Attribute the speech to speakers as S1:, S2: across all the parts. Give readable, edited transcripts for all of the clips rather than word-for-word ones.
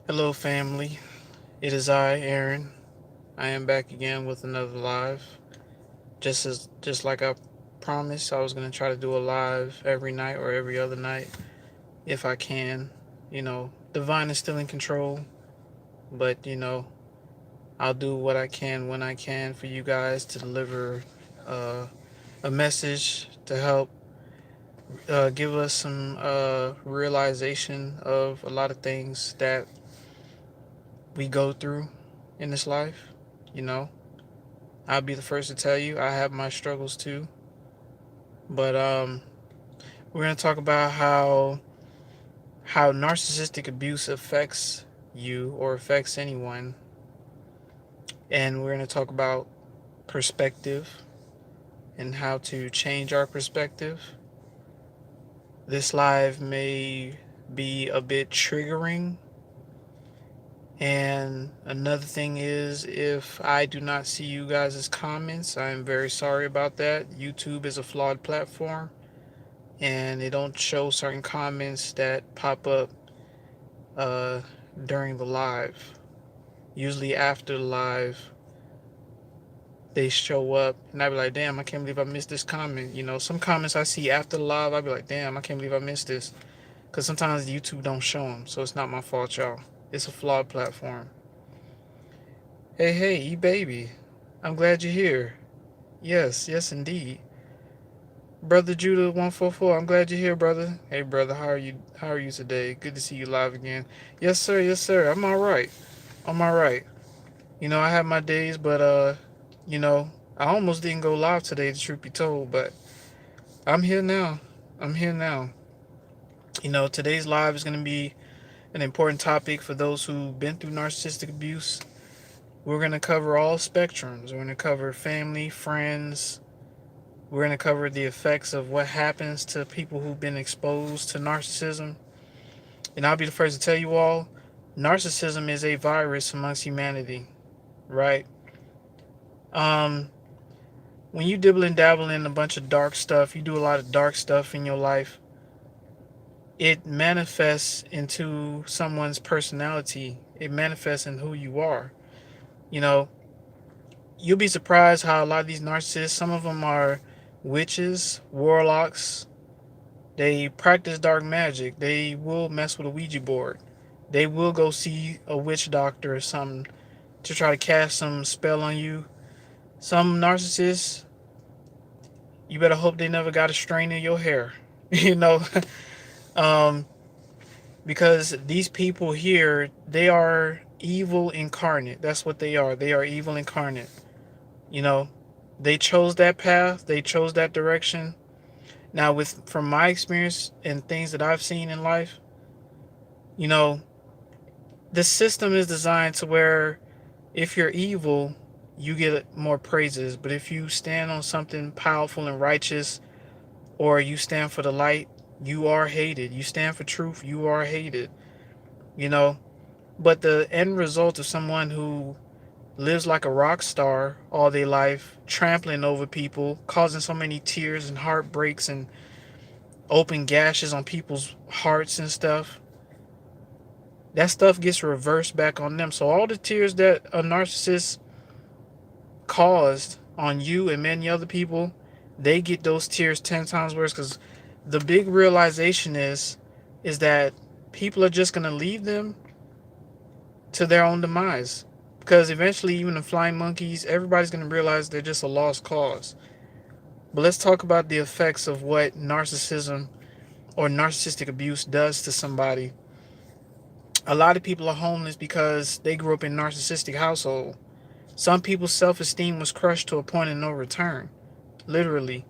S1: Hello, family. It is I, Aaron. I am back again with another live. Just like I promised, I was gonna try to do a live every night or every other night if I can. Divine is still in control, but I'll do what I can when I can for you guys to deliver uh, a message to help give us some realization of a lot of things that we go through in this life. You know, I'll be the first to tell you I have my struggles too. But we're gonna talk about how narcissistic abuse affects you or affects anyone, and we're gonna talk about perspective and how to change our perspective. This live may be a bit triggering. And another thing is, if I do not see you guys' comments, I am very sorry about that. YouTube is a flawed platform, and they don't show certain comments that pop up uh, during the live. Usually after the live, they show up, and I be like, "Damn, I can't believe I missed this comment." Some comments I see after the live, I be like, "Damn, I can't believe I missed this," because sometimes YouTube don't show them, so it's not my fault, y'all. It's a flawed platform. Hey, hey, baby, I'm glad you're here. Yes, yes, indeed. Brother Judah 144, I'm glad you're here, brother. Hey, brother, how are you? How are you today? Good to see you live again. Yes, sir. Yes, sir. I'm all right. I'm all right. I have my days, but you know, I almost didn't go live today, the truth be told, but I'm here now. I'm here now. Today's live is gonna be an important topic for those who've been through narcissistic abuse. We're gonna cover all spectrums. We're gonna cover family, friends. We're gonna cover the effects of what happens to people who've been exposed to narcissism. And I'll be the first to tell you all, narcissism is a virus amongst humanity, right? Um, when you dibble and dabble in a bunch of dark stuff, you do a lot of dark stuff in your life, it manifests into someone's personality. It manifests in who you are. You know, you'll be surprised how a lot of these narcissists, some of them are witches, warlocks. They practice dark magic. They will mess with a Ouija board. They will go see a witch doctor or something to try to cast some spell on you. Some narcissists, you better hope they never got a strain in your hair. you know, um, because these people here, they are evil incarnate. That's what they are. They are evil incarnate. You know, they chose that path. They chose that direction. Now, with from my experience and things that I've seen in life, you know, the system is designed to where if you're evil, you get more praises. But if you stand on something powerful and righteous, or you stand for the light, you are hated. You stand for truth, you are hated. You know, but the end result of someone who lives like a rock star all their life, trampling over people, causing so many tears and heartbreaks and open gashes on people's hearts and stuff, that stuff gets reversed back on them. So all the tears that a narcissist caused on you and many other people, they get those tears 10 times worse, because the big realization is that people are just going to leave them to their own demise, because eventually even the flying monkeys, everybody's going to realize they're just a lost cause. But let's talk about the effects of what narcissism or narcissistic abuse does to somebody. A lot of people are homeless because they grew up in a narcissistic household. Some people's self-esteem was crushed to a point of no return, literally.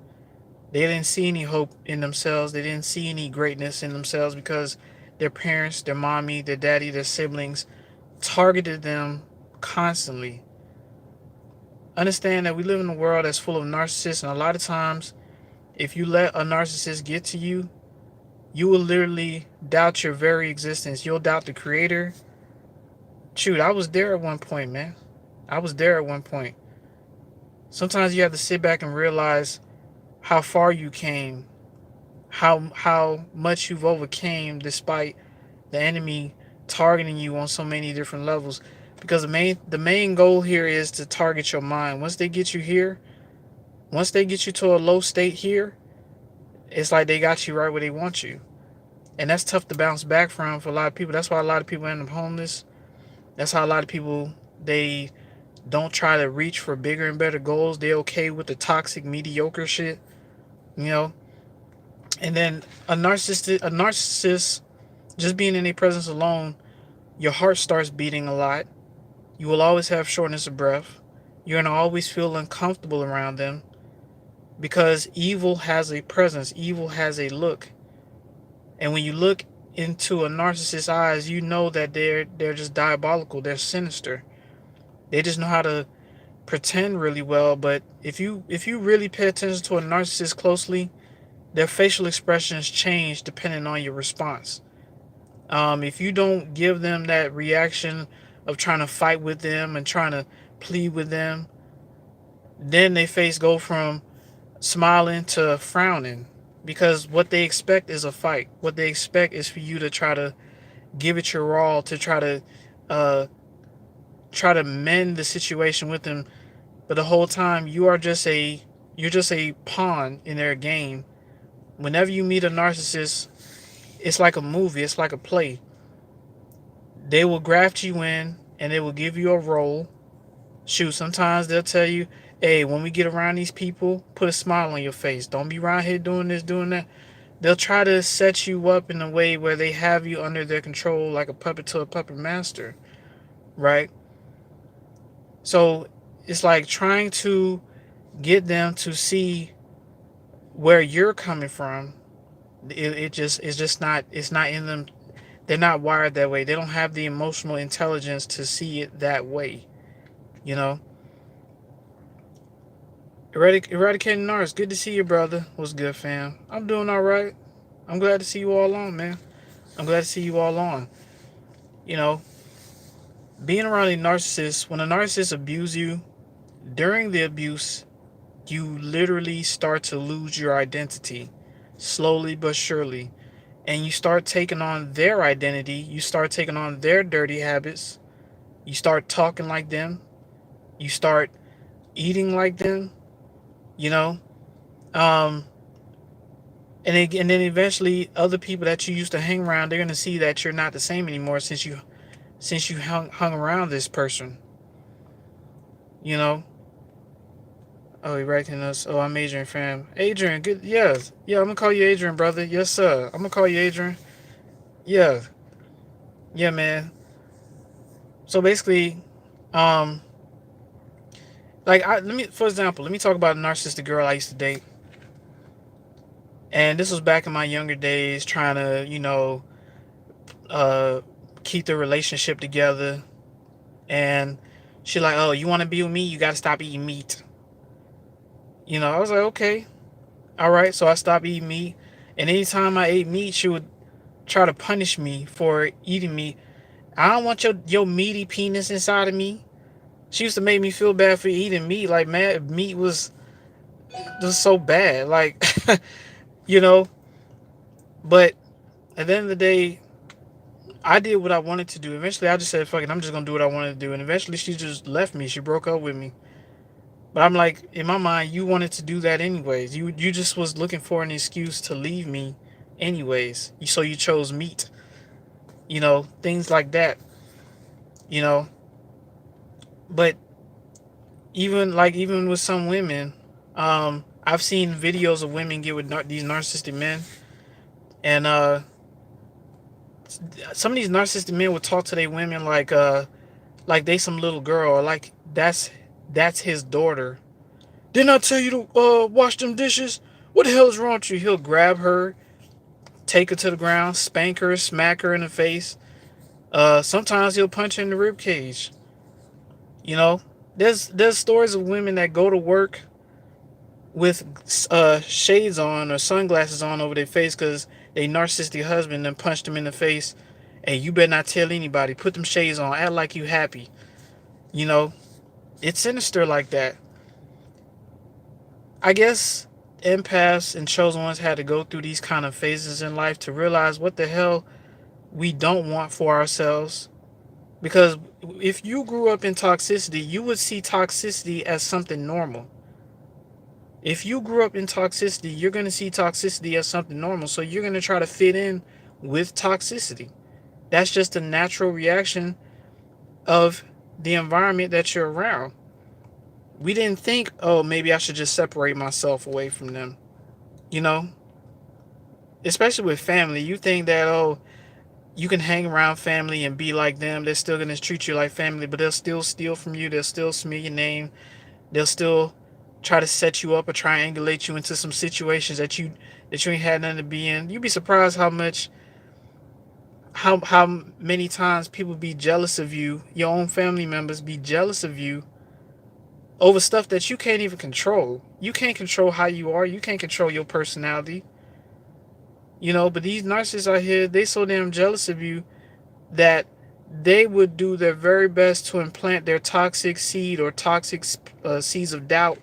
S1: They didn't see any hope in themselves. They didn't see any greatness in themselves because their parents, their mommy, their daddy, their siblings targeted them constantly. Understand that we live in a world that's full of narcissists, and a lot of times, if you let a narcissist get to you, you will literally doubt your very existence. You'll doubt the creator. Shoot, I was there at one point, man. I was there at one point. Sometimes you have to sit back and realize how far you came, how much you've overcame despite the enemy targeting you on so many different levels, because the main goal here is to target your mind. Once they get you here, once they get you to a low state here, it's like they got you right where they want you. And that's tough to bounce back from for a lot of people. That's why a lot of people end up homeless. That's how a lot of people, they don't try to reach for bigger and better goals. They're okay with the toxic, mediocre shit, you know. And then a narcissist, just being in their presence alone, your heart starts beating a lot. You will always have shortness of breath. You're gonna always feel uncomfortable around them, because evil has a presence. Evil has a look. And when you look into a narcissist's eyes, you know that they're just diabolical. They're sinister. They just know how to pretend really well. But if you really pay attention to a narcissist closely, their facial expressions change depending on your response. If you don't give them that reaction of trying to fight with them and trying to plead with them, then they face go from smiling to frowning, because what they expect is a fight. What they expect is for you to try to give it your all, to uh, try to mend the situation with them. But the whole time you're just a pawn in their game. Whenever you meet a narcissist, it's like a movie. It's like a play. They will graft you in and they will give you a role. Shoot, sometimes they'll tell you, hey, when we get around these people, put a smile on your face. Don't be around here doing this, doing that. They'll try to set you up in a way where they have you under their control like a puppet to a puppet master, right? So it's like trying to get them to see where you're coming from. It's just not, it's not in them. They're not wired that way. They don't have the emotional intelligence to see it that way, you know. Eradicating Nars, good to see you, brother. What's good, fam? I'm doing all right. I'm glad to see you all on, man. I'm glad to see you all on. You know, being around a narcissist, when a narcissist abuses you, during the abuse, you literally start to lose your identity, slowly but surely. And you start taking on their identity. You start taking on their dirty habits. You start talking like them. You start eating like them, you know. Um, and then eventually, other people that you used to hang around, they're gonna see that you're not the same anymore since you hung around this person, you know. Oh, you're writing us. Oh, I'm Adrian, fam. Adrian, good. Yes, yeah. I'm gonna call you Adrian, brother. Yes, sir. I'm gonna call you Adrian. Yeah, yeah, man. So basically, um, let me, for example, let me talk about a narcissistic girl I used to date. And this was back in my younger days, trying to, uh, keep the relationship together. And she like, oh, you want to be with me? You got to stop eating meat. I was like, okay, all right. So I stopped eating meat. And anytime I ate meat, she would try to punish me for eating meat. I don't want your meaty penis inside of me. She used to make me feel bad for eating meat. Like, man, meat was just so bad. Like, you know, but at the end of the day, I did what I wanted to do. Eventually, I just said, fuck it, I'm just going to do what I wanted to do. And eventually, she just left me. She broke up with me. But I'm like, in my mind, you wanted to do that anyways. You just was looking for an excuse to leave me anyways. So you chose meat. Things like that. You know. But even with some women, I've seen videos of women get with these narcissistic men. And some of these narcissistic men would talk to their women like they some little girl, or like that's his daughter. Didn't I tell you to wash them dishes? What the hell is wrong with you? He'll grab her, take her to the ground, spank her, smack her in the face. Sometimes he'll punch her in the rib cage. You know, there's stories of women that go to work with shades on or sunglasses on over their face because they narcissistic husband then punched them in the face. And you better not tell anybody. Put them shades on. Act like you happy. You know, it's sinister like that. I guess empaths and chosen ones had to go through these kind of phases in life to realize what the hell we don't want for ourselves. Because if you grew up in toxicity, you would see toxicity as something normal. If you grew up in toxicity, you're going to see toxicity as something normal. So you're going to try to fit in with toxicity. That's just a natural reaction of the environment that you're around. We didn't think, oh, maybe I should just separate myself away from them. You know, especially with family, you think that, oh, you can hang around family and be like them. They're still going to treat you like family, but they'll still steal from you. They'll still smear your name. They'll still try to set you up or triangulate you into some situations that you ain't had nothing to be in. You'd be surprised how many times people be jealous of you, your own family members be jealous of you over stuff that you can't even control. You can't control how you are. You can't control your personality. But these narcissists out here, they so damn jealous of you that they would do their very best to implant their toxic seed or toxic seeds of doubt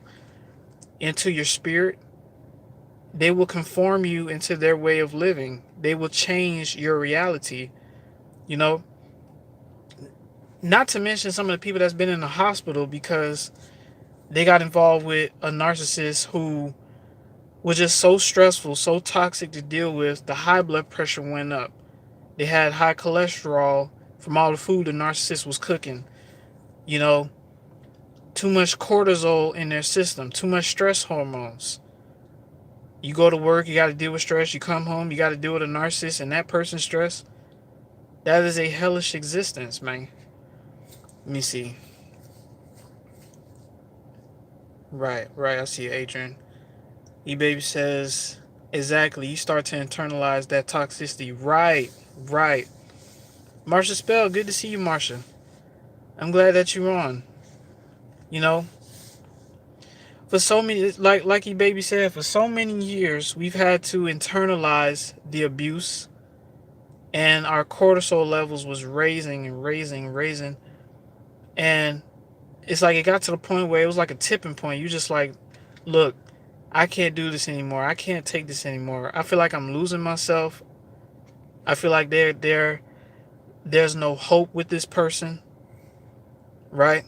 S1: into your spirit. They will conform you into their way of living. They will change your reality. You know, not to mention some of the people that's been in the hospital because they got involved with a narcissist who was just so stressful, so toxic to deal with. The high blood pressure went up. They had high cholesterol from all the food the narcissist was cooking. You know, too much cortisol in their system, too much stress hormones. You go to work, you got to deal with stress. You come home, you got to deal with a narcissist and that person's stress. That is a hellish existence, man. Let me see. Right. I see Adrian. E-Baby says, exactly. You start to internalize that toxicity. Right. Marsha Spell, good to see you, Marsha. I'm glad that you're on. You know, for so many, like E-Baby said, for so many years, we've had to internalize the abuse, and our cortisol levels was raising and raising. And it's like it got to the point where it was like a tipping point. You just like, look, I can't do this anymore. I can't take this anymore. I feel like I'm losing myself. I feel like there's no hope with this person, right?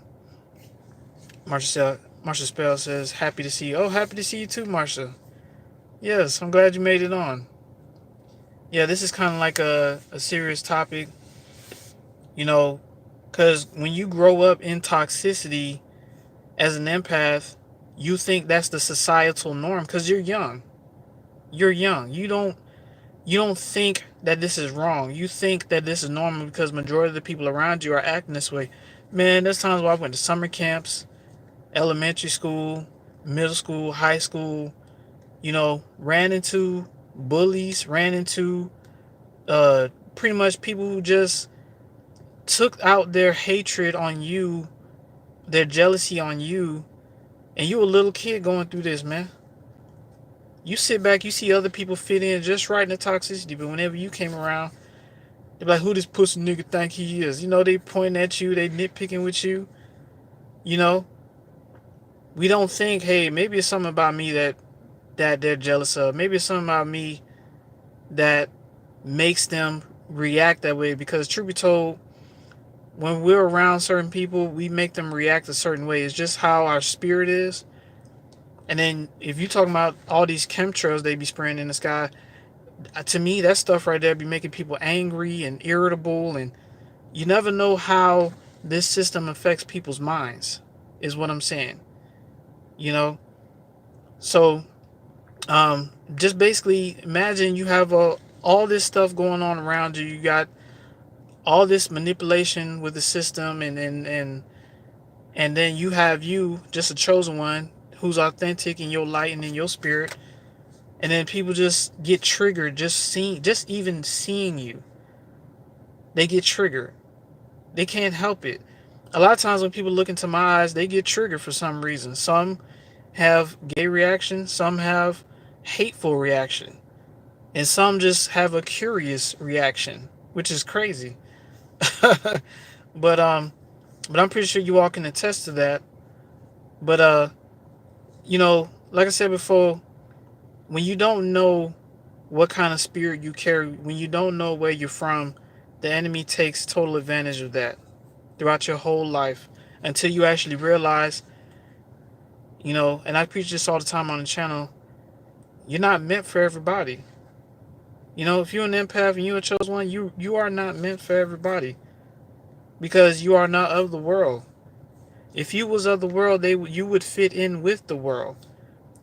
S1: Marsha Spell says, happy to see you. Oh, happy to see you too, Marsha. Yes, I'm glad you made it on. Yeah, this is kind of like a serious topic, because when you grow up in toxicity as an empath, you think that's the societal norm because you're young. You're young. You don't think that this is wrong. You think that this is normal because majority of the people around you are acting this way. Man, there's times where I went to summer camps, elementary school, middle school, high school, ran into bullies, ran into pretty much people who just took out their hatred on you, their jealousy on you, and you a little kid going through this, man. You sit back, you see other people fit in just right in the toxicity, but whenever you came around, they're like, who this pussy nigga think he is? They pointing at you, they nitpicking with you. We don't think, hey, maybe it's something about me that they're jealous of. Maybe it's something about me that makes them react that way. Because truth be told, when we're around certain people, we make them react a certain way. It's just how our spirit is. And then if you're talking about all these chemtrails they be spraying in the sky, to me, that stuff right there be making people angry and irritable. And you never know how this system affects people's minds, is what I'm saying. So just basically imagine you have all this stuff going on around you. You got all this manipulation with the system, and then you have you, just a chosen one, who's authentic in your light and in your spirit, and then people just get triggered just even seeing you. They get triggered. They can't help it. A lot of times when people look into my eyes, they get triggered for some reason. Some have gay reaction, some have hateful reaction, and some just have a curious reaction, which is crazy. but I'm pretty sure you all can attest to that. But like I said before, when you don't know what kind of spirit you carry, when you don't know where you're from, The enemy takes total advantage of that throughout your whole life until you actually realize, and I preach this all the time on the channel, you're not meant for everybody. If you're an empath and you're a chosen one, you are not meant for everybody because you are not of the world. If you was of the world, you would fit in with the world.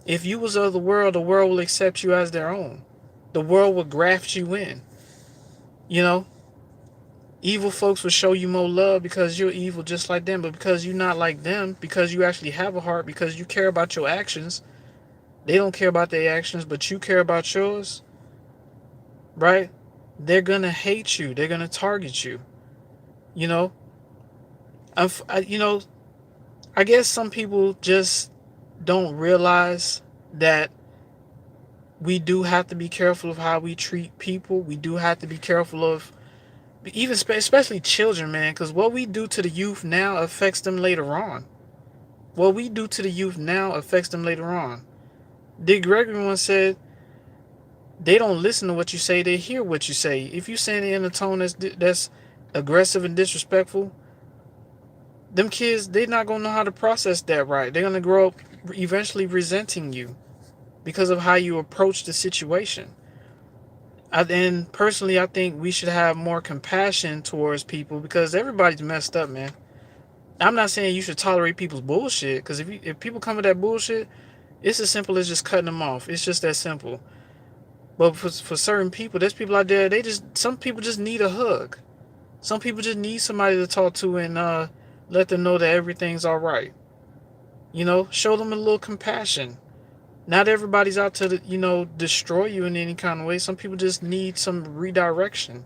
S1: If you was of the world will accept you as their own. The world will graft you in. You know, evil folks will show you more love because you're evil just like them, but because you're not like them, because you actually have a heart, because you care about your actions, they don't care about their actions, but you care about yours, right? They're gonna hate you. They're gonna target you. You know, you know, I guess some people just don't realize that we do have to be careful of how we treat people. We do have to be careful of even especially children, man, because what we do to the youth now affects them later on. What we do to the youth now affects them later on. Dick Gregory once said, they don't listen to what you say, they hear what you say. If you say it in a tone that's aggressive and disrespectful, them kids, they're not going to know how to process that right. They're going to grow up eventually resenting you because of how you approach the situation. And personally, I think we should have more compassion towards people because everybody's messed up, man. I'm not saying you should tolerate people's bullshit, because if people come with that bullshit, it's as simple as just cutting them off. It's just that simple. But for certain people, there's people out there, some people just need a hug. Some people just need somebody to talk to and let them know that everything's all right. Show them a little compassion. Not everybody's out to, destroy you in any kind of way. Some people just need some redirection.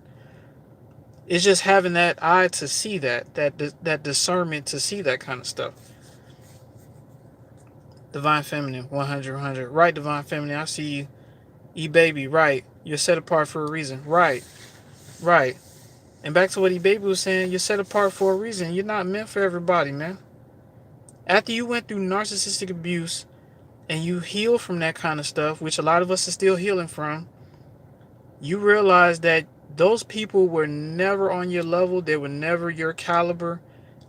S1: It's just having that eye to see that discernment to see that kind of stuff. Divine Feminine, 100, 100. Right, Divine Feminine, I see you. E-Baby, right. You're set apart for a reason. Right, right. And back to what E-Baby was saying, you're set apart for a reason. You're not meant for everybody, man. After you went through narcissistic abuse and you heal from that kind of stuff, which a lot of us are still healing from, you realize that those people were never on your level. They were never your caliber.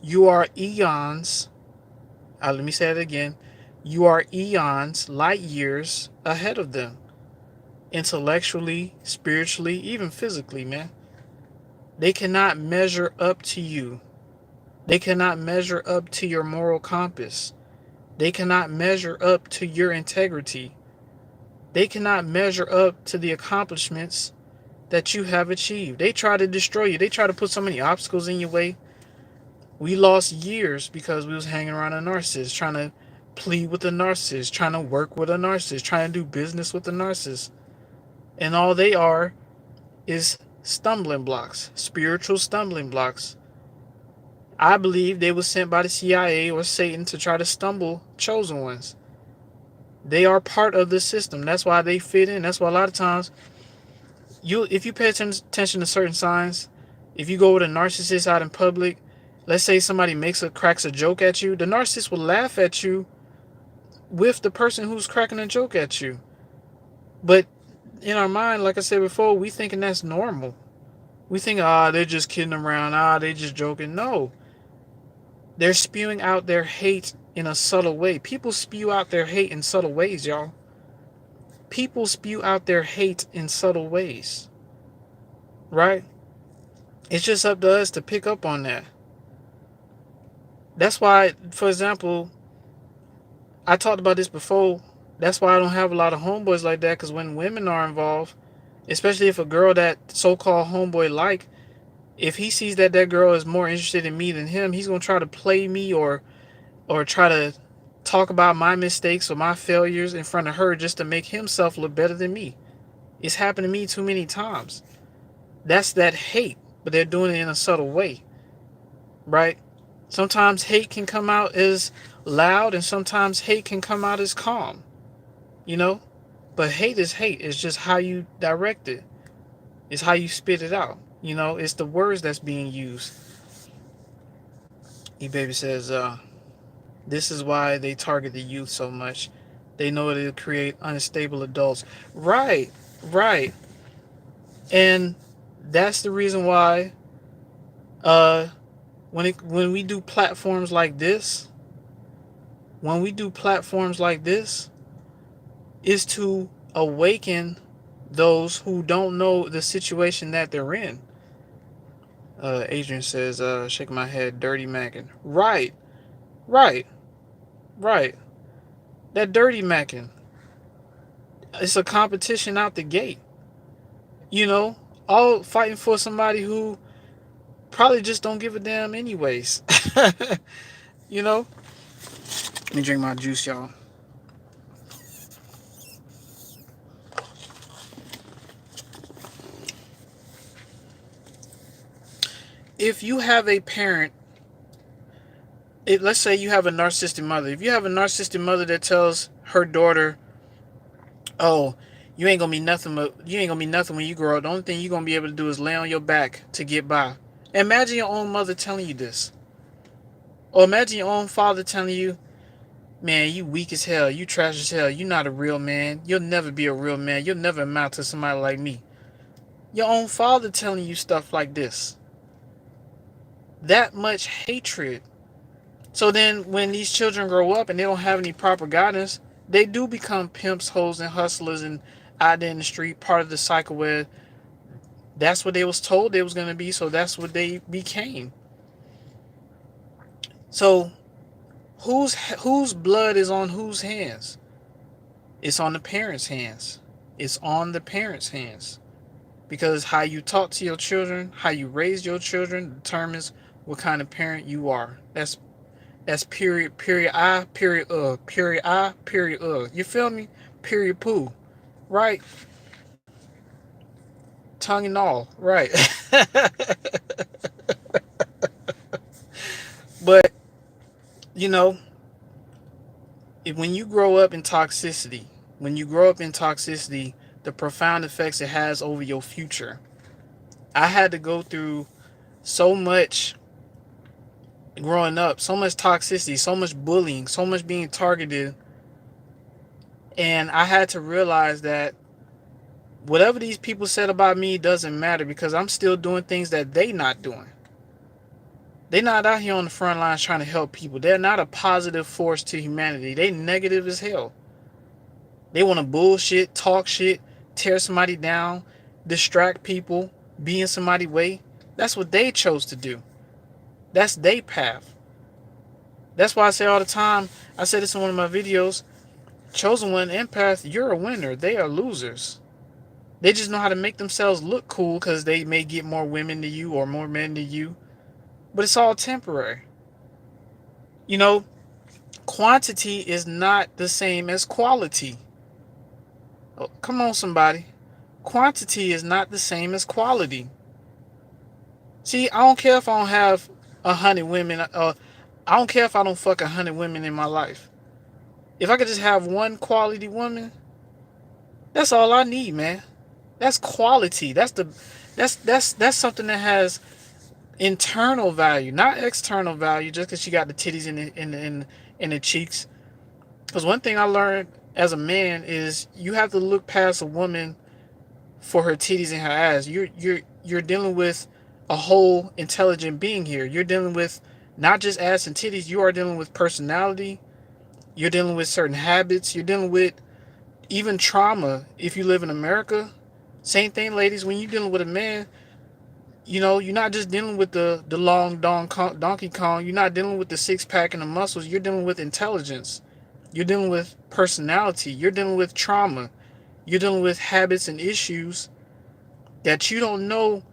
S1: You are eons. Let me say it again. You are eons, light years ahead of them. Intellectually, spiritually, even physically, man. They cannot measure up to you. They cannot measure up to your moral compass. They cannot measure up to your integrity. They cannot measure up to the accomplishments that you have achieved. They try to destroy you. They try to put so many obstacles in your way. We lost years because we was hanging around a narcissist, trying to plead with a narcissist, trying to work with a narcissist, trying to do business with a narcissist. And all they are is stumbling blocks, spiritual stumbling blocks. I believe they were sent by the CIA or Satan to try to stumble chosen ones. They are part of the system. That's why they fit in. That's why a lot of times, if you pay attention to certain signs, if you go with a narcissist out in public, let's say somebody cracks a joke at you, the narcissist will laugh at you with the person who's cracking a joke at you. But in our mind, like I said before, we thinking that's normal. We think, they're just kidding around. They're just joking. No. They're spewing out their hate in a subtle way. People spew out their hate in subtle ways, y'all. People spew out their hate in subtle ways. Right? It's just up to us to pick up on that. That's why, for example, I talked about this before. That's why I don't have a lot of homeboys like that, because when women are involved, especially if a girl that so-called homeboy like, if he sees that girl is more interested in me than him, he's going to try to play me or try to talk about my mistakes or my failures in front of her just to make himself look better than me. It's happened to me too many times. That's that hate, but they're doing it in a subtle way, right? Sometimes hate can come out as loud and sometimes hate can come out as calm, But hate is hate. It's just how you direct it. It's how you spit it out. It's the words that's being used. E-Baby says, this is why they target the youth so much. They know it'll create unstable adults. Right, right. And that's the reason why Uh, when we do platforms like this, when we do platforms like this, is to awaken those who don't know the situation that they're in. Adrian says, shaking my head, dirty mackin. Right, right, right. That dirty mackin. It's a competition out the gate. You know, all fighting for somebody who probably just don't give a damn anyways. You know? Let me drink my juice, y'all. If you have a parent, let's say you have a narcissistic mother. If you have a narcissistic mother that tells her daughter, "Oh, you ain't gonna be nothing. You ain't gonna be nothing when you grow up. The only thing you're gonna be able to do is lay on your back to get by." Imagine your own mother telling you this, or imagine your own father telling you, "Man, you weak as hell. You trash as hell. You're not a real man. You'll never be a real man. You'll never amount to somebody like me." Your own father telling you stuff like this. That much hatred. So then when these children grow up and they don't have any proper guidance, they do become pimps, hoes, and hustlers and out there in the street, part of the cycle where that's what they was told they was going to be, so that's what they became. So whose blood is on whose hands? It's on the parents' hands. It's on the parents' hands. Because how you talk to your children, how you raise your children determines what kind of parent you are. That's period, period I, period period I, period You feel me? Period poo. Right? Tongue and all. Right. But, you know, when you grow up in toxicity, the profound effects it has over your future. I had to go through so much growing up, so much toxicity, so much bullying, so much being targeted. And I had to realize that whatever these people said about me doesn't matter because I'm still doing things that they not doing. They're not out here on the front lines trying to help people. They're not a positive force to humanity. They negative as hell. They want to bullshit, talk shit, tear somebody down, distract people, be in somebody's way. That's what they chose to do. That's their path. That's why I say all the time, I said this in one of my videos, chosen one empath, you're a winner. They are losers. They just know how to make themselves look cool because they may get more women than you or more men than you. But it's all temporary. You know, quantity is not the same as quality. Oh, come on, somebody. Quantity is not the same as quality. See, I don't care if I don't have 100 women. I don't care if I don't fuck 100 women in my life. If I could just have one quality woman, that's all I need, man. That's quality. That's something that has internal value, not external value. Just because she got the titties in the cheeks. Because one thing I learned as a man is you have to look past a woman for her titties and her ass. You're dealing with a whole intelligent being here. You're dealing with not just ass and titties. You are dealing with personality. You're dealing with certain habits. You're dealing with even trauma. If you live in America, same thing, ladies. When you're dealing with a man, you know, you're not just dealing with the long Donkey Kong. You're not dealing with the six pack and the muscles. You're dealing with intelligence. You're dealing with personality. You're dealing with trauma. You're dealing with habits and issues that you don't know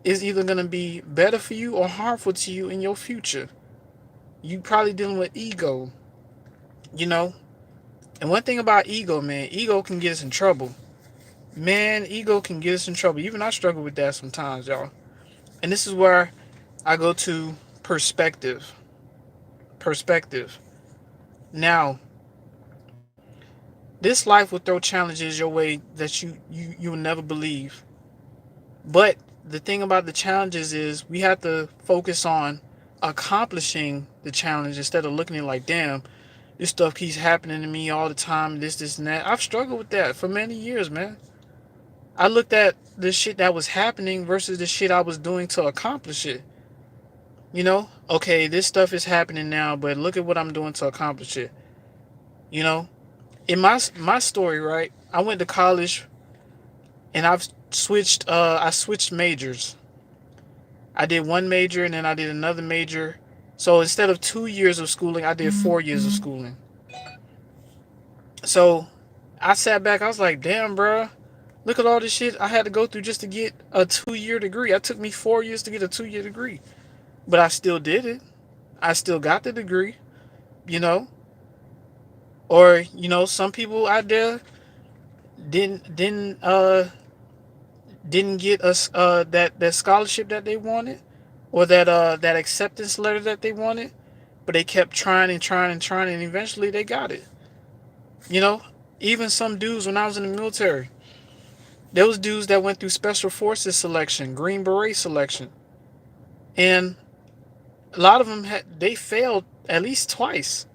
S1: is either going to be better for you or harmful to you in your future. You probably dealing with ego, you know. And one thing about ego, man, ego can get us in trouble. Man, ego can get us in trouble. Even I struggle with that sometimes, y'all. And this is where I go to perspective. Perspective. Now, this life will throw challenges your way that you will never believe. But the thing about the challenges is we have to focus on accomplishing the challenge instead of looking at it like, damn, this stuff keeps happening to me all the time, this, and that. I've struggled with that for many years, man. I looked at the shit that was happening versus the shit I was doing to accomplish it. You know, okay, this stuff is happening now, but look at what I'm doing to accomplish it. You know, in my story, right? I went to college and I switched majors. I did one major and then I did another major. So instead of 2 years of schooling, I did 4 years of schooling. So I sat back, I was like, damn, bro, look at all this shit I had to go through just to get a 2 year degree. It took me 4 years to get a 2 year degree. But I still did it. I still got the degree, you know? Or, some people out there didn't didn't uh didn't get us that scholarship that they wanted, or that acceptance letter that they wanted, but they kept trying and trying and trying, and eventually they got it. You know, even some dudes when I was in the military, there was dudes that went through special forces selection, Green Beret selection, and a lot of them they failed at least twice,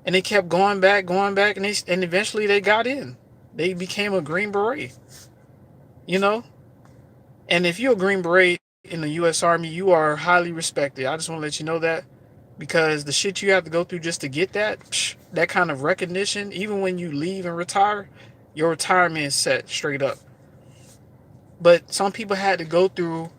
S1: and they kept going back, and eventually they got in. They became a Green Beret. You know, and if you're a Green Beret in the U.S. Army, you are highly respected. I just want to let you know that, because the shit you have to go through just to get that kind of recognition, even when you leave and retire, your retirement is set straight up. But some people had to go through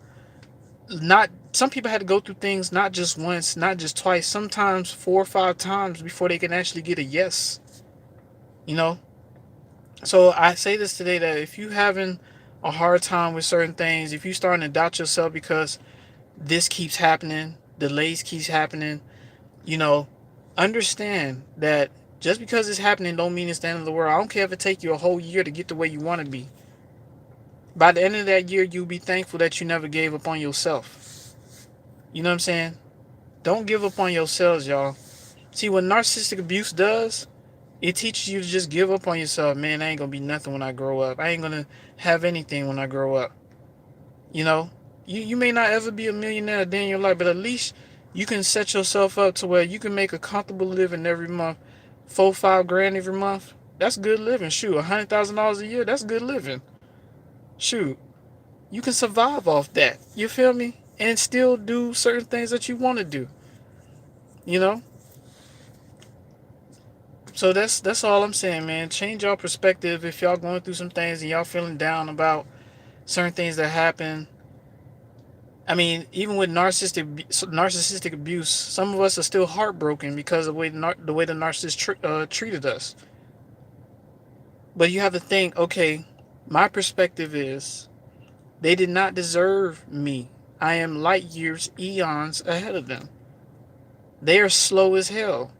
S1: things not just once, not just twice, sometimes 4 or 5 times before they can actually get a yes. You know? So I say this today, that if you having a hard time with certain things, if you starting to doubt yourself because this keeps happening, delays keeps happening, you know, understand that just because it's happening don't mean it's the end of the world. I don't care if it take you a whole year to get to where you want to be. By the end of that year, you'll be thankful that you never gave up on yourself. You know what I'm saying? Don't give up on yourselves, y'all. See, what narcissistic abuse does, it teaches you to just give up on yourself. Man, I ain't gonna be nothing when I grow up. I ain't gonna have anything when I grow up. You know, you may not ever be a millionaire a day in your life, but at least you can set yourself up to where you can make a comfortable living every month, 4, 5 grand every month. That's good living. Shoot, $100,000 a year. That's good living. Shoot, you can survive off that. You feel me? And still do certain things that you want to do. You know. So that's all I'm saying, man. Change your perspective if y'all going through some things and y'all feeling down about certain things that happen. I mean, even with narcissistic abuse, some of us are still heartbroken because of the way the narcissist treated us. But you have to think, okay, my perspective is they did not deserve me. I am light years, eons ahead of them. They are slow as hell.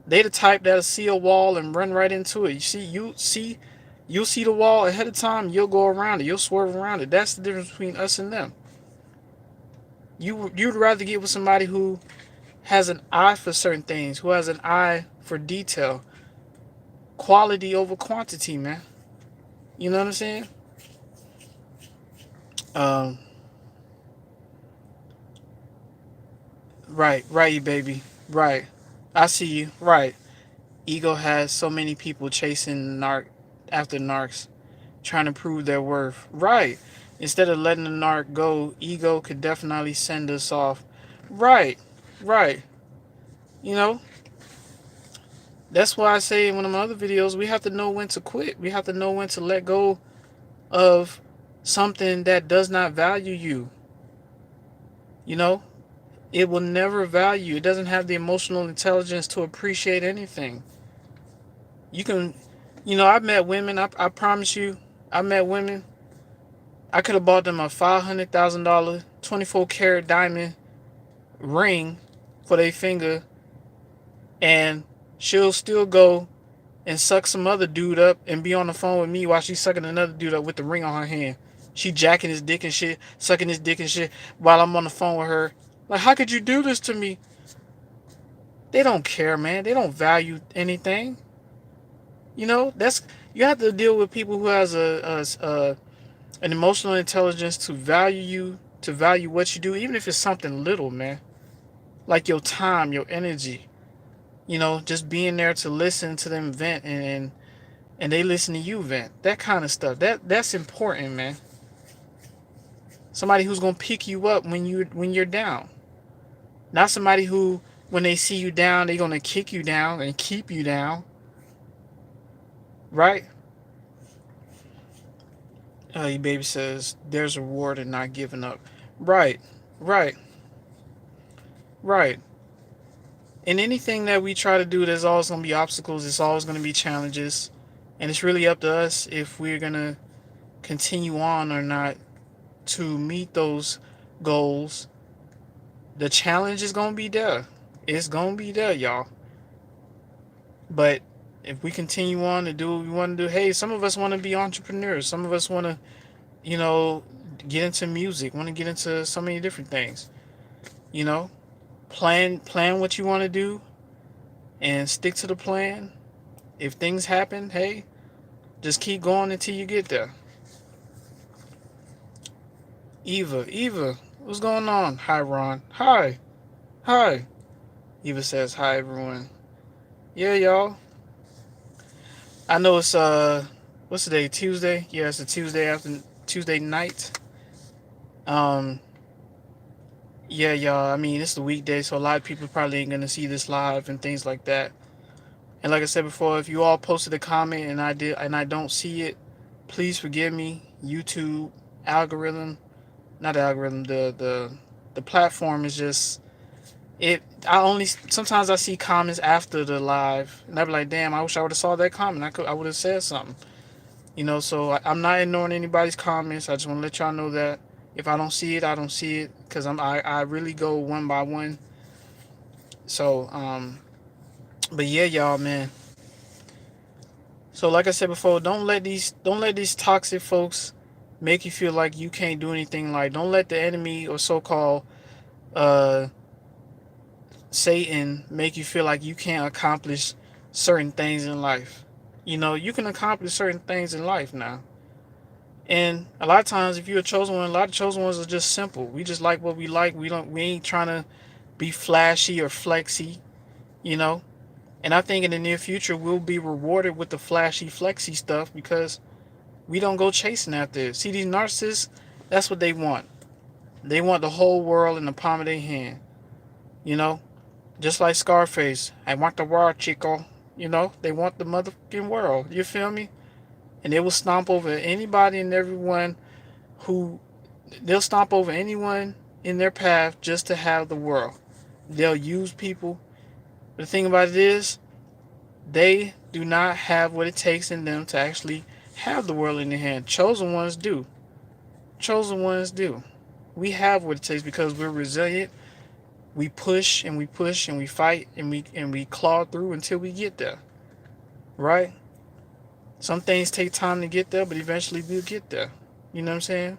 S1: They the type that'll see a wall and run right into it. You'll see the wall ahead of time. You'll go around it. You'll swerve around it. That's the difference between us and them. You'd rather get with somebody who has an eye for certain things, who has an eye for detail, quality over quantity, man. You know what I'm saying? Um, right, baby, right. I see you, right. Ego has so many people chasing after narcs, trying to prove their worth. Right. Instead of letting the narc go, ego could definitely send us off. Right, right. You know, that's why I say in one of my other videos, we have to know when to quit. We have to know when to let go of something that does not value you. You know, it will never value. It doesn't have the emotional intelligence to appreciate anything. You can, I've met women. I promise you, I met women. I could have bought them a $500,000 24 karat diamond ring for their finger, and she'll still go and suck some other dude up and be on the phone with me while she's sucking another dude up with the ring on her hand. She jacking his dick and shit, sucking his dick and shit while I'm on the phone with her. Like, how could you do this to me? They don't care, man. They don't value anything. You have to deal with people who has an emotional intelligence to value you, to value what you do, even if it's something little, man. Like your time, your energy. Just being there to listen to them vent, and they listen to you vent. That kind of stuff. That's important, man. Somebody who's gonna pick you up when you're down. Not somebody who, when they see you down, they're gonna kick you down and keep you down, right? Your baby says there's a reward in not giving up. Right, right, right. In anything that we try to do, there's always gonna be obstacles. There's always gonna be challenges, and it's really up to us if we're gonna continue on or not to meet those goals. The challenge is gonna be there. It's gonna be there, y'all. But if we continue on to do what we want to do, hey, some of us want to be entrepreneurs. Some of us want to, you know, get into music. Want to get into so many different things. You know, plan what you want to do and stick to the plan. If things happen, hey, just keep going until you get there. Eva, what's going on? Hi, Ron. Hi. Eva says hi, everyone. Yeah, y'all. I know it's what's the day? Tuesday. Yeah, it's a Tuesday after Tuesday night. Um, yeah, y'all. I mean, it's the weekday, so a lot of people probably ain't gonna see this live and things like that. And like I said before, if you all posted a comment and I don't see it, please forgive me. YouTube algorithm, not the algorithm. The platform is just it. I only sometimes I see comments after the live, and I be like, damn, I wish I would have saw that comment. I would have said something. So I'm not ignoring anybody's comments. I just want to let y'all know that if I don't see it, I don't see it because I really go one by one. So but yeah, y'all, man. So like I said before, don't let these toxic folks make you feel like you can't do anything. Like don't let the enemy or so-called uh Satan make you feel like you can't accomplish certain things in life. You can accomplish certain things in life now. And a lot of times, if you're a chosen one, a lot of chosen ones are just simple. We just like what we like. We ain't trying to be flashy or flexy, you know. And I think in the near future we'll be rewarded with the flashy, flexy stuff because we don't go chasing after it. See, these narcissists, that's what they want. They want the whole world in the palm of their hand, you know. Just like Scarface, I want the world, Chico. They want the motherfucking world. You feel me? And they will stomp over anybody and everyone who they'll stomp over anyone in their path just to have the world. They'll use people. But the thing about it is, they do not have what it takes in them to actually have the world in their hand. Chosen ones do. Chosen ones do. We have what it takes because we're resilient. We push and we push and we fight and we claw through until we get there. Right? Some things take time to get there, but eventually we'll get there. You know what I'm saying?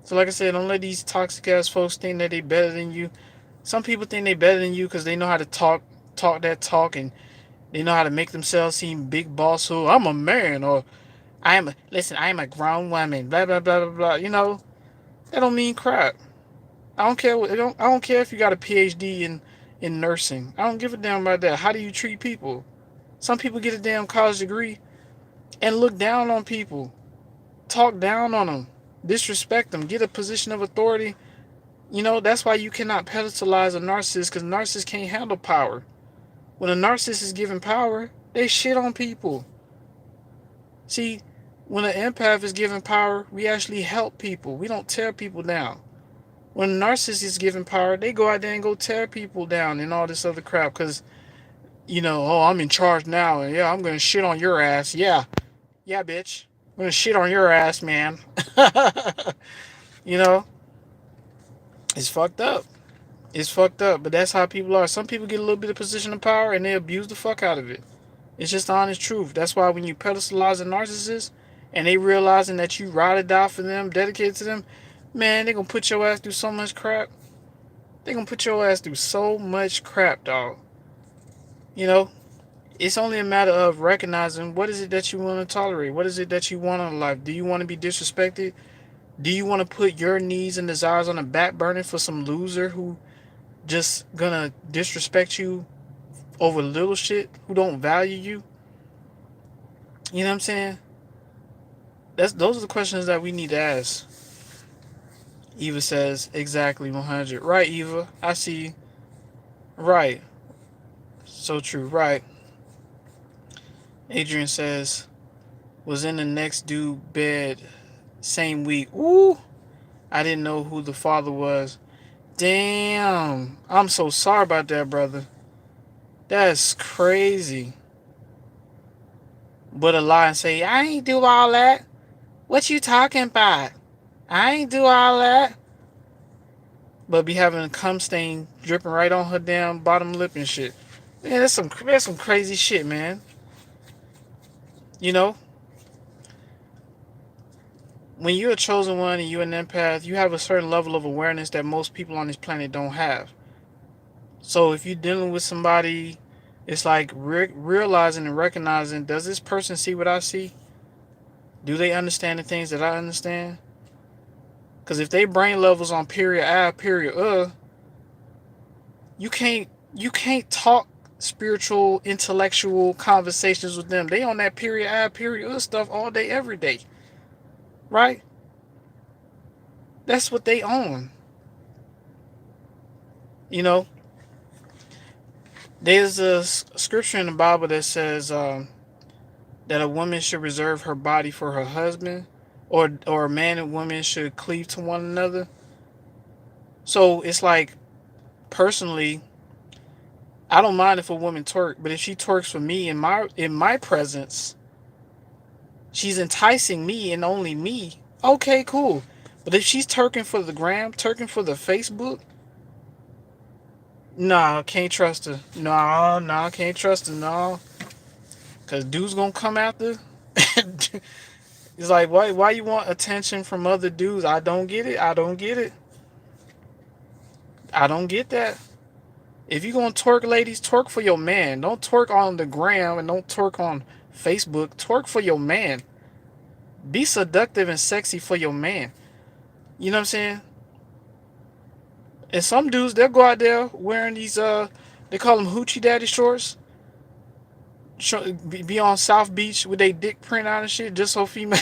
S1: So like I said, don't let these toxic ass folks think that they better than you. Some people think they better than you because they know how to talk that talk, and they know how to make themselves seem big boss. Who I'm a man, or I am a grown woman. Blah blah blah blah blah. That don't mean crap. I don't care. I don't care if you got a PhD in nursing. I don't give a damn about that. How do you treat people? Some people get a damn college degree and look down on people, talk down on them, disrespect them, get a position of authority. That's why you cannot pedestalize a narcissist because narcissists can't handle power. When a narcissist is given power, they shit on people. See, when an empath is given power, we actually help people. We don't tear people down. When a narcissist is given power, they go out there and go tear people down and all this other crap because, oh, I'm in charge now and yeah, I'm going to shit on your ass. Yeah, yeah, bitch. I'm going to shit on your ass, man. you know, it's fucked up. It's fucked up, but that's how people are. Some people get a little bit of position of power and they abuse the fuck out of it. It's just the honest truth. That's why when you pedestalize a narcissist and they realizing that you ride or die for them, dedicated to them, man, they gonna put your ass through so much crap. They gonna put your ass through so much crap, dog. You know, it's only a matter of recognizing what is it that you want to tolerate. What is it that you want in life? Do you want to be disrespected? Do you want to put your needs and desires on the back burner for some loser who just gonna disrespect you over little shit, who don't value you? You know what I'm saying? Those are the questions that we need to ask. Eva says exactly 100. Right, Eva. I see. Right. So true. Right. Adrian says, was in the next dude bed same week. Ooh. I didn't know who the father was. Damn. I'm so sorry about that, brother. That's crazy. But a lie and say, I ain't do all that. What you talking about? I ain't do all that. But be having a cum stain dripping right on her damn bottom lip and shit. Man, that's some crazy shit, man. You know, when you're a chosen one and you're an empath, you have a certain level of awareness that most people on this planet don't have. So if you're dealing with somebody, it's like realizing and recognizing, does this person see what I see? Do they understand the things that I understand? Because if they brain levels on period I, period you can't talk spiritual, intellectual conversations with them. They on that period I, period stuff all day, every day, right? That's what they own. You know, there's a scripture in the Bible that says that a woman should reserve her body for her husband, or a man and woman should cleave to one another. So it's like, personally, I don't mind if a woman twerk, but if she twerks for me in my presence, she's enticing me and only me. Okay, cool. But if she's twerking for the gram, twerking for the Facebook, nah, can't trust her. No, can't trust her. No, cause dude's gonna come after. It's like, why you want attention from other dudes? I don't get it. I don't get it. I don't get that. If you gonna twerk, ladies, twerk for your man. Don't twerk on the gram and don't twerk on Facebook. Twerk for your man. Be seductive and sexy for your man. You know what I'm saying? And some dudes, they'll go out there wearing these they call them hoochie daddy shorts. Be on South Beach with their dick print out and shit, just so female,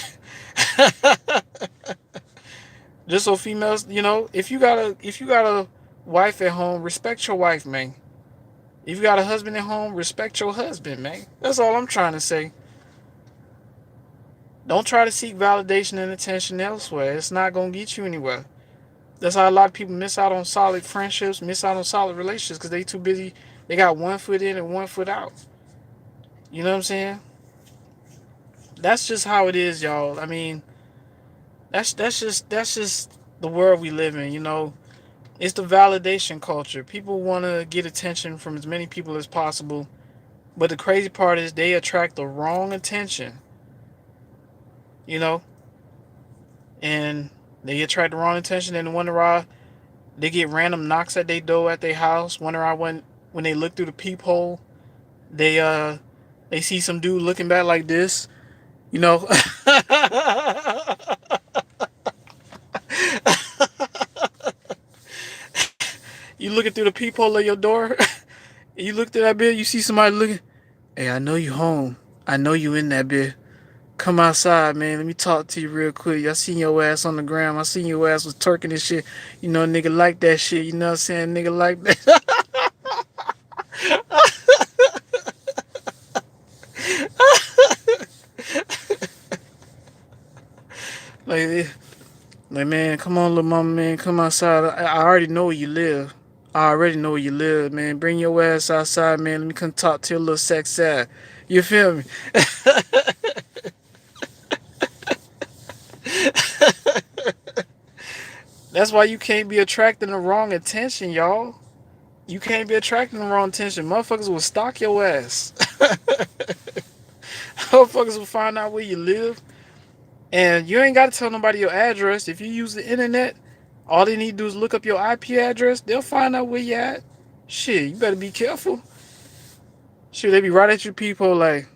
S1: just so females. If you got a wife at home, respect your wife, man. If you got a husband at home, respect your husband, man. That's all I'm trying to say. Don't try to seek validation and attention elsewhere. It's not gonna get you anywhere. That's how a lot of people miss out on solid friendships, miss out on solid relationships, because they too busy. They got one foot in and one foot out. You know what I'm saying? That's just how it is, y'all. I mean, that's just the world we live in. It's the validation culture. People want to get attention from as many people as possible, but the crazy part is they attract the wrong attention. You know, and they attract the wrong attention and wonder why they get random knocks at their door at their house. Wonder why when they look through the peephole, they see some dude looking back like this. You know, you looking through the peephole of your door. You look through that bit. You see somebody looking. Hey, I know you home. I know you in that bit. Come outside, man. Let me talk to you real quick. I seen your ass on the ground. I seen your ass was twerking and shit. Nigga like that shit. You know what I'm saying? Nigga like that. like, man, come on, little mama, man. Come outside. I already know where you live. I already know where you live, man. Bring your ass outside, man. Let me come talk to your little sex side. You feel me? That's why you can't be attracting the wrong attention, y'all. You can't be attracting the wrong attention. Motherfuckers will stalk your ass. Motherfuckers will find out where you live. And you ain't got to tell nobody your address. If you use the internet, all they need to do is look up your IP address. They'll find out where you at. Shit, you better be careful. Shit, they be right at your people like,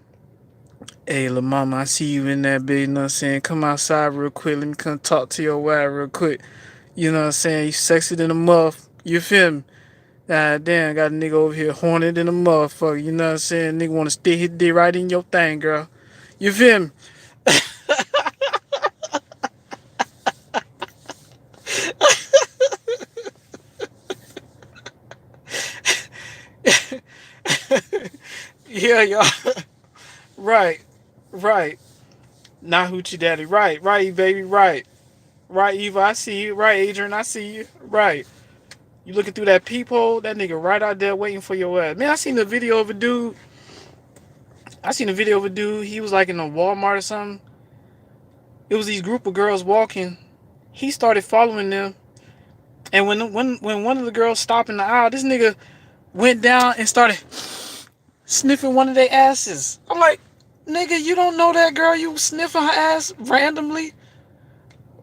S1: hey, lil' mama, I see you in that bed, you know what I'm saying? Come outside real quick. Let me come talk to your wife real quick. You know what I'm saying? You sexy than a muff. You feel me? Ah, damn, got a nigga over here horny than a motherfucker. You know what I'm saying? Nigga want to stick his dick right in your thing, girl. You feel me? Yeah, y'all. Right. Right. Not hoochie daddy. Right. Right, baby. Right. Right, Eva. I see you. Right, Adrian. I see you. Right. You looking through that peephole? That nigga right out there waiting for your ass. Man, I seen the video of a dude. I seen a video of a dude. He was like in a Walmart or something. It was these group of girls walking. He started following them, and when one of the girls stopped in the aisle, this nigga went down and started sniffing one of their asses. I'm like, nigga, you don't know that girl? You sniffing her ass randomly?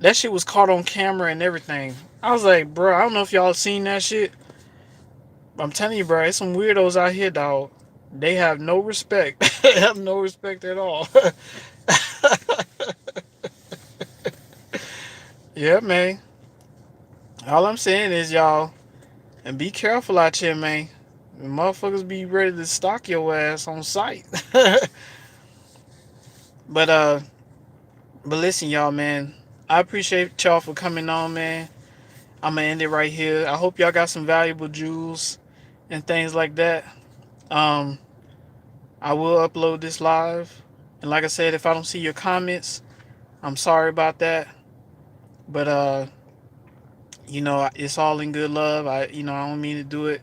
S1: That shit was caught on camera and everything. I was like, bro, I don't know if y'all seen that shit. I'm telling you, bro, it's some weirdos out here, dog. They have no respect. They have no respect at all. Yeah, man. All I'm saying is, y'all, and be careful out here, man. The motherfuckers be ready to stalk your ass on sight. but uh, but listen, y'all, man. I appreciate y'all for coming on, man. I'm gonna end it right here. I hope y'all got some valuable jewels and things like that. Um, I will upload this live, and like I said, if I don't see your comments, I'm sorry about that. But it's all in good love. I don't mean to do it,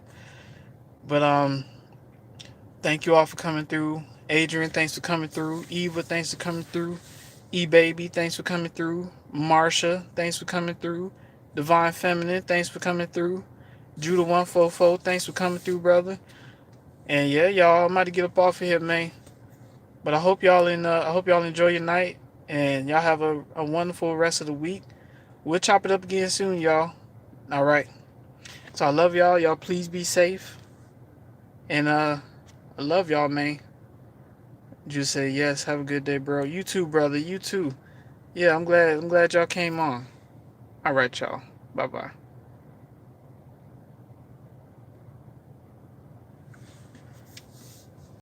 S1: but thank you all for coming through. Adrian, thanks for coming through. Eva, thanks for coming through. E-Baby, thanks for coming through. Marsha, thanks for coming through. Divine Feminine, thanks for coming through. Judah 144, thanks for coming through, brother. And yeah, y'all, I'm about to get up off of here, man. But I hope y'all enjoy your night, and y'all have a wonderful rest of the week. We'll chop it up again soon, y'all. All right. So I love y'all. Y'all please be safe. And I love y'all, man. Just say yes. Have a good day, bro. You too, brother. You too. Yeah, I'm glad y'all came on. All right, y'all. Bye bye.